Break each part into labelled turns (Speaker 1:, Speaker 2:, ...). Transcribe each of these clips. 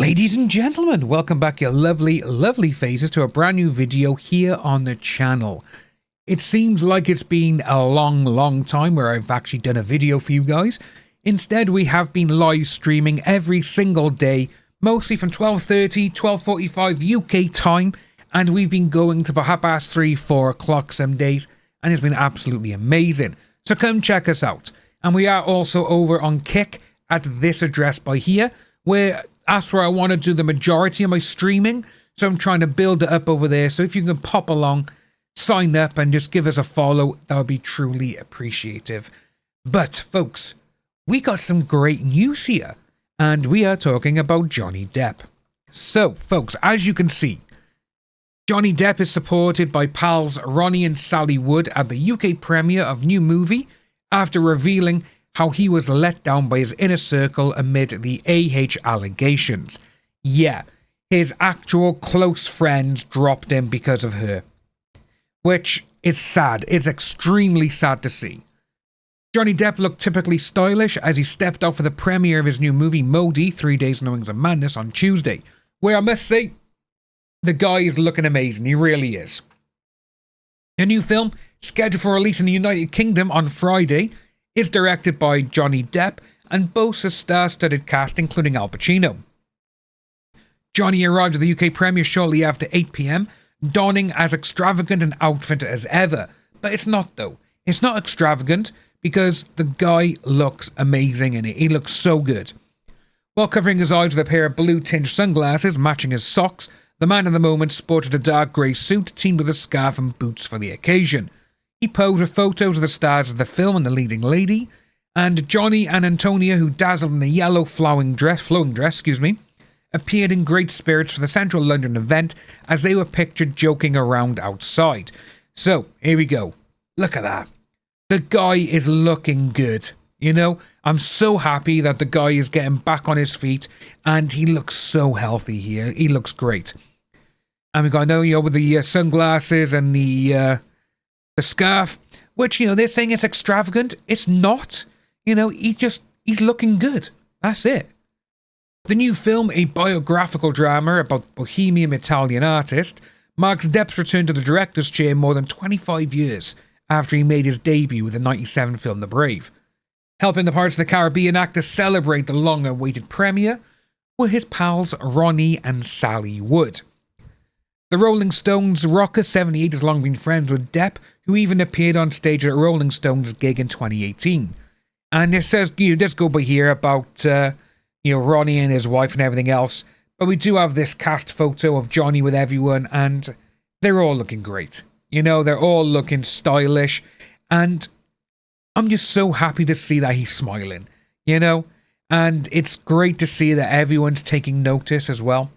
Speaker 1: Ladies and gentlemen, welcome back your lovely, lovely faces to a brand new video here on the channel. It seems like it's been a long time where I've actually done a video for you guys. Instead, we have been live streaming every single day, mostly from 12:30, 12:45 UK time, and we've been going to perhaps 3, 4 o'clock some days, and it's been absolutely amazing. So come check us out. And we are also over on Kick at this address by here, where that's where I want to do the majority of my streaming. So I'm trying to build it up over there. So if you can pop along, sign up and just give us a follow, that would be truly appreciative. But folks, we got some great news here, and we are talking about Johnny Depp. So folks, as you can see, Johnny Depp is supported by pals Ronnie and Sally Wood at the UK premiere of new movie after revealing how he was let down by his inner circle amid the AH allegations. Yeah, his actual close friends dropped him because of her. Which is sad. It's extremely sad to see. Johnny Depp looked typically stylish as he stepped out for the premiere of his new movie Modi, 3 Days No Wings of Madness on Tuesday, where I must say, the guy is looking amazing. He really is. The new film, scheduled for release in the United Kingdom on Friday, is directed by Johnny Depp and boasts a star-studded cast including Al Pacino. Johnny arrived at the UK premiere shortly after 8 PM, donning as extravagant an outfit as ever. But it's not though. It's not extravagant because the guy looks amazing in it. He looks so good. While covering his eyes with a pair of blue-tinged sunglasses matching his socks, the man in the moment sported a dark grey suit teamed with a scarf and boots for the occasion. He posed with photos of the stars of the film and the leading lady, and Johnny and Antonia, who dazzled in a yellow flowing dress, appeared in great spirits for the central London event as they were pictured joking around outside. So, here we go. Look at that. The guy is looking good. You know, I'm so happy that the guy is getting back on his feet, and he looks so healthy here. He looks great. And we got, with the sunglasses and the scarf, which, they're saying it's extravagant. It's not. He's looking good. That's it. The new film, a biographical drama about bohemian Italian artist, marks Depp's return to the director's chair more than 25 years after he made his debut with the 1997 film The Brave. Helping the Pirates of the Caribbean actor celebrate the long-awaited premiere were his pals Ronnie and Sally Wood. The Rolling Stones rocker 78 has long been friends with Depp, who even appeared on stage at a Rolling Stones gig in 2018. And it says, let's go by here about, Ronnie and his wife and everything else. But we do have this cast photo of Johnny with everyone, and they're all looking great. They're all looking stylish, and I'm just so happy to see that he's smiling, and it's great to see that everyone's taking notice as well.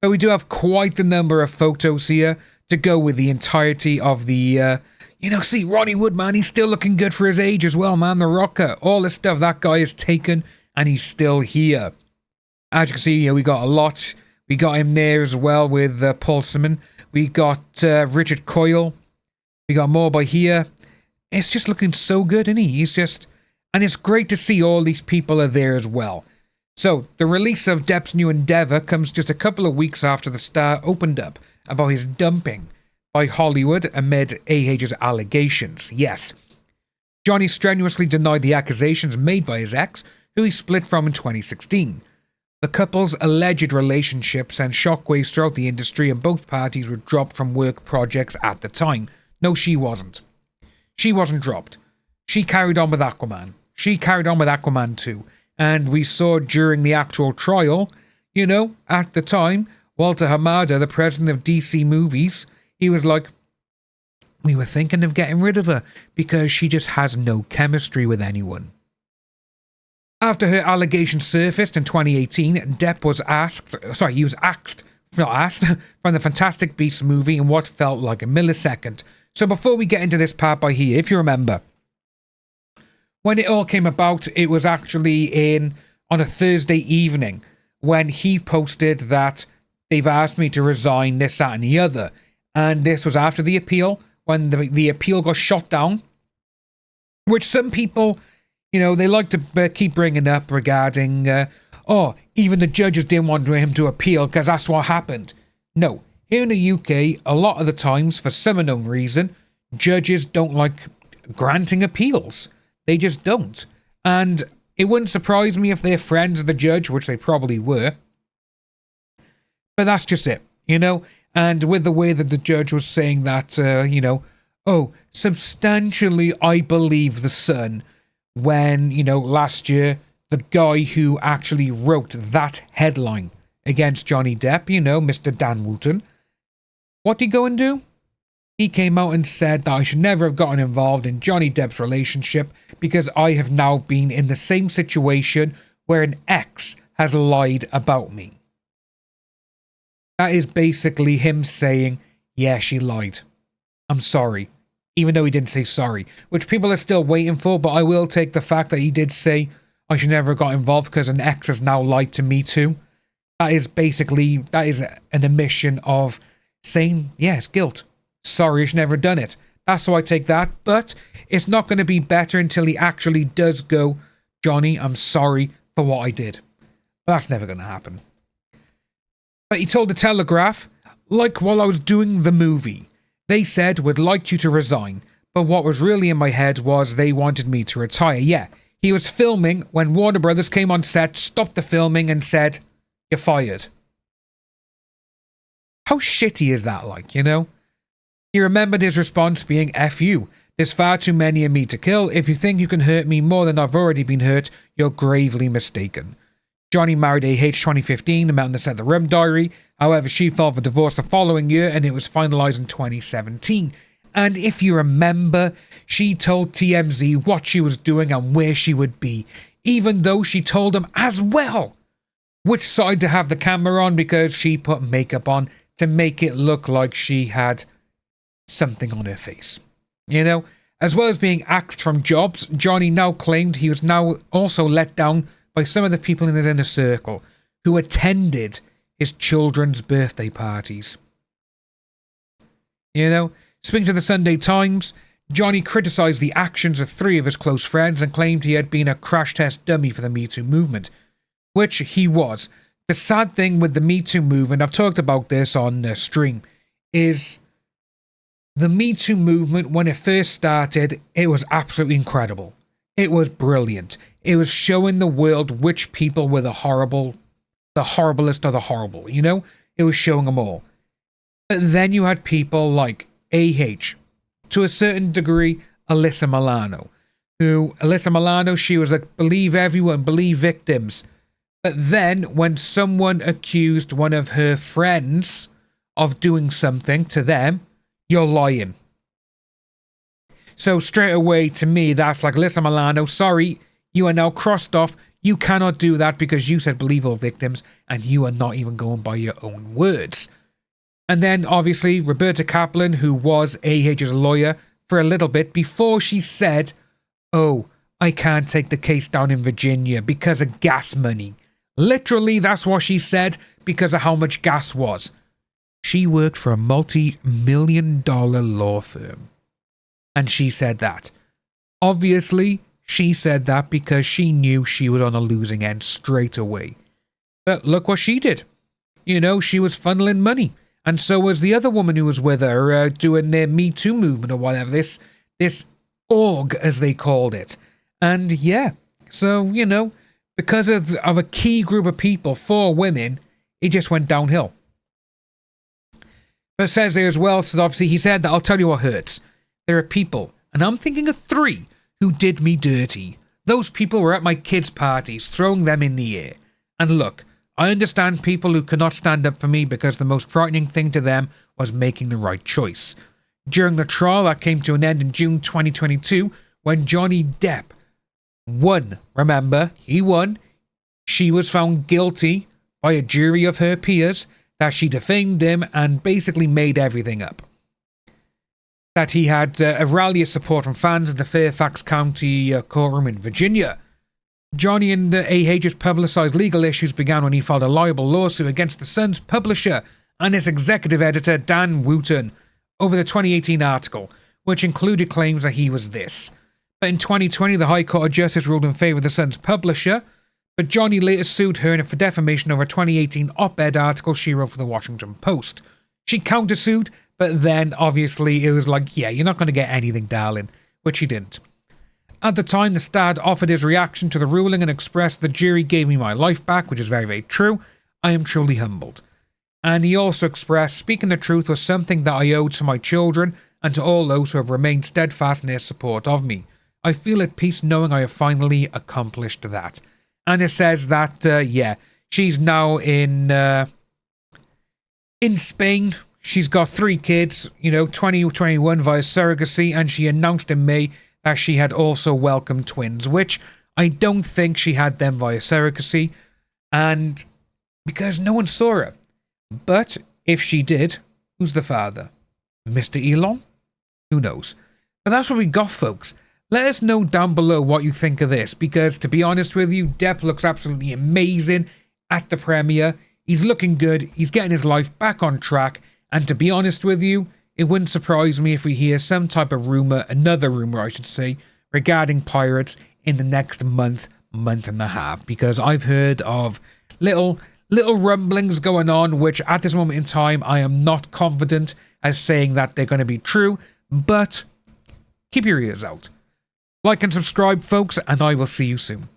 Speaker 1: But we do have quite the number of photos here to go with the entirety of the, see Ronnie Wood, man, he's still looking good for his age as well, man, the rocker, all the stuff that guy has taken, and he's still here. As you can see, we got a lot. We got him there as well with Paul Simon. We got Richard Coyle. We got more by here. It's just looking so good, isn't he? And it's great to see all these people are there as well. So, the release of Depp's new endeavour comes just a couple of weeks after the star opened up about his dumping by Hollywood amid AH's allegations. Yes, Johnny strenuously denied the accusations made by his ex, who he split from in 2016. The couple's alleged relationship sent shockwaves throughout the industry, and both parties were dropped from work projects at the time. No, she wasn't. She wasn't dropped. She carried on with Aquaman. She carried on with Aquaman 2. And we saw during the actual trial, at the time, Walter Hamada, the president of DC Movies, he was like, we were thinking of getting rid of her because she just has no chemistry with anyone. After her allegations surfaced in 2018, Depp was axed from the Fantastic Beasts movie in what felt like a millisecond. So before we get into this part by here, if you remember, when it all came about, it was actually on a Thursday evening when he posted that they've asked me to resign, this, that, and the other. And this was after the appeal, when the appeal got shot down, which some people, they like to keep bringing up regarding, oh, even the judges didn't want him to appeal because that's what happened. No, here in the UK, a lot of the times, for some unknown reason, judges don't like granting appeals. They just don't. And it wouldn't surprise me if they're friends of the judge, which they probably were. But that's just it, you know? And with the way that the judge was saying that, you know, oh, substantially, I believe the Sun, when, you know, last year, the guy who actually wrote that headline against Johnny Depp, you know, Mr. Dan Wootton, what did he go and do? He came out and said that I should never have gotten involved in Johnny Depp's relationship because I have now been in the same situation where an ex has lied about me. That is basically him saying, yeah, she lied. I'm sorry. Even though he didn't say sorry, which people are still waiting for, but I will take the fact that he did say I should never have got involved because an ex has now lied to me too. That is an admission of saying, yes, guilt. Sorry, I should never have done it. That's how I take that, but it's not going to be better until he actually does go, Johnny, I'm sorry for what I did. But that's never going to happen. But he told the Telegraph, like while I was doing the movie, they said we'd like you to resign, but what was really in my head was they wanted me to retire. Yeah, he was filming when Warner Brothers came on set, stopped the filming and said, you're fired. How shitty is that like, you know? He remembered his response being, F you. There's far too many of me to kill. If you think you can hurt me more than I've already been hurt, you're gravely mistaken. Johnny married AH 2015 and met on the set of The Rum Diary. However, she filed for divorce the following year and it was finalised in 2017. And if you remember, she told TMZ what she was doing and where she would be, even though she told him as well which side to have the camera on because she put makeup on to make it look like she had something on her face. You know, as well as being axed from jobs, Johnny now claimed he was now also let down by some of the people in his inner circle who attended his children's birthday parties. You know, speaking to the Sunday Times, Johnny criticised the actions of 3 of his close friends and claimed he had been a crash test dummy for the Me Too movement, which he was. The sad thing with the Me Too movement, I've talked about this on stream, is the Me Too movement, when it first started, it was absolutely incredible. It was brilliant. It was showing the world which people were the horriblest of the horrible, you know? It was showing them all. But then you had people like AH, to a certain degree, Alyssa Milano. Alyssa Milano, she was like, believe everyone, believe victims. But then when someone accused one of her friends of doing something to them, you're lying. So straight away, to me, that's like, Alyssa Milano, sorry, you are now crossed off. You cannot do that because you said believe all victims and you are not even going by your own words. And then, obviously, Roberta Kaplan, who was AH's lawyer for a little bit before she said, oh, I can't take the case down in Virginia because of gas money. Literally, that's what she said because of how much gas was. She worked for a multi-million-dollar law firm. And she said that. Obviously, she said that because she knew she was on a losing end straight away. But look what she did. You know, she was funneling money. And so was the other woman who was with her doing their Me Too movement or whatever. This org, as they called it. And yeah, so, you know, because of a key group of people, 4 women, it just went downhill. But it says there as well, so obviously he said that I'll tell you what hurts. There are people, and I'm thinking of 3, who did me dirty. Those people were at my kids' parties, throwing them in the air. And look, I understand people who cannot stand up for me because the most frightening thing to them was making the right choice. During the trial that came to an end in June 2022, when Johnny Depp won, remember, he won, she was found guilty by a jury of her peers that she defamed him and basically made everything up. That he had a rally of support from fans in the Fairfax County courtroom in Virginia. Johnny and AH's publicised legal issues began when he filed a libel lawsuit against the Sun's publisher and its executive editor, Dan Wootton, over the 2018 article, which included claims that he was this. But in 2020, the High Court of Justice ruled in favour of the Sun's publisher, but Johnny later sued her for defamation over a 2018 op-ed article she wrote for the Washington Post. She countersued, but then obviously it was like, yeah, you're not going to get anything, darling, which she didn't. At the time, the star offered his reaction to the ruling and expressed, "The jury gave me my life back," which is very, very true. "I am truly humbled." And he also expressed, "Speaking the truth was something that I owed to my children and to all those who have remained steadfast in their support of me. I feel at peace knowing I have finally accomplished that." And it says that, yeah, she's now in Spain. She's got 3 kids, 2021 via surrogacy, and she announced in May that she had also welcomed twins, which I don't think she had them via surrogacy, and because no one saw her. But if she did, who's the father? Mr. Elon? Who knows? But that's what we got, folks. Let us know down below what you think of this, because to be honest with you, Depp looks absolutely amazing at the premiere. He's looking good, he's getting his life back on track, and to be honest with you, it wouldn't surprise me if we hear some type of rumour, another rumour I should say, regarding pirates in the next month and a half, because I've heard of little rumblings going on, which at this moment in time I am not confident as saying that they're going to be true, but keep your ears out. Like and subscribe, folks, and I will see you soon.